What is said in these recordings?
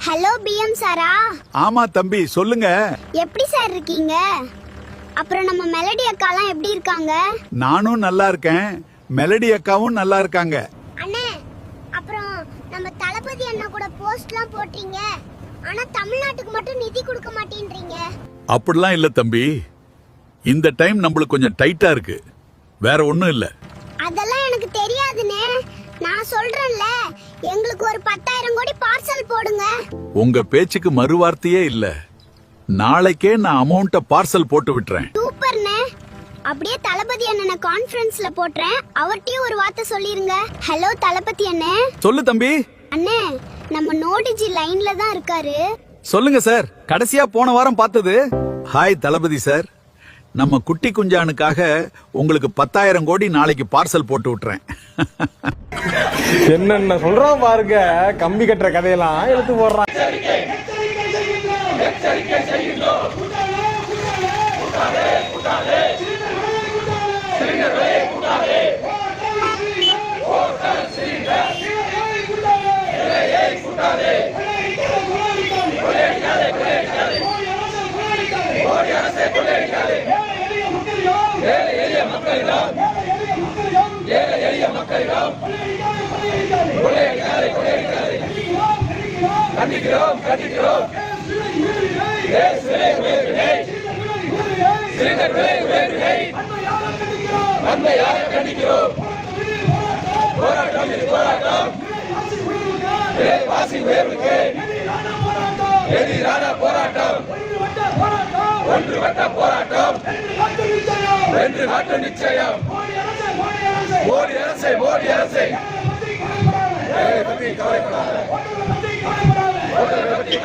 Hello PM சாரா? ஆமா தம்பி, சொல்லுங்க. எப்படி சார் இருக்கீங்க? அப்புறம் நம்ம மெலடி அக்காலாம் எப்படி இருக்காங்க? நானும் நல்லா இருக்கேன், மெலடி அக்காவும் நல்லா இருக்காங்க. அண்ணே, அப்புறம் நம்ம தளபதி அண்ணா கூட போஸ்ட்லாம் போட்டீங்க, ஆனா தமிழ்நாட்டுக்கு மட்டும் நிதி கொடுக்க மாட்டேன்றீங்க. அப்படிலாம் இல்ல தம்பி, இந்த டைம் நம்மளுக்கு கொஞ்சம் டைட்டா இருக்கு, வேற ஒண்ணும் இல்ல. அதெல்லாம் எனக்கு தெரியாதுனே, நான் சொல்றேன்ல, எங்களுக்கு ஒரு 10,000 கோடி பார்சல் போடுங்க. உங்க பேச்சுக்கு மறுவார்த்தையே இல்ல. நாளைக்கே நான் அமௌண்ட்ட பார்சல் போட்டு விட்டுறேன். சூப்பர்ண்ணே. அப்படியே தளபதி அண்ணனை கான்ஃபரன்ஸ்ல போட்றேன், அவர்கிட்டயும் ஒரு வார்த்தை சொல்லிருங்க. ஹலோ தளபதி அண்ணே. சொல்லு தம்பி. அண்ணே, நம்ம நோடிஜி லைன்ல தான் இருக்காரு. சொல்லுங்க சார், கடைசியா போன வாரம் பார்த்தது. ஹாய் தளபதி சார், நம்ம குட்டி குஞ்சானுக்காக உங்களுக்கு 10,000 கோடி நாளைக்கு பார்சல் போட்டு விட்டுறேன். என்னென்ன சொல்றான் பாருங்க, கம்பி கட்டுற கதையெல்லாம் எடுத்து போடுறான்.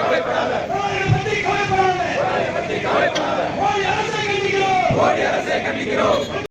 கவலைப்படாத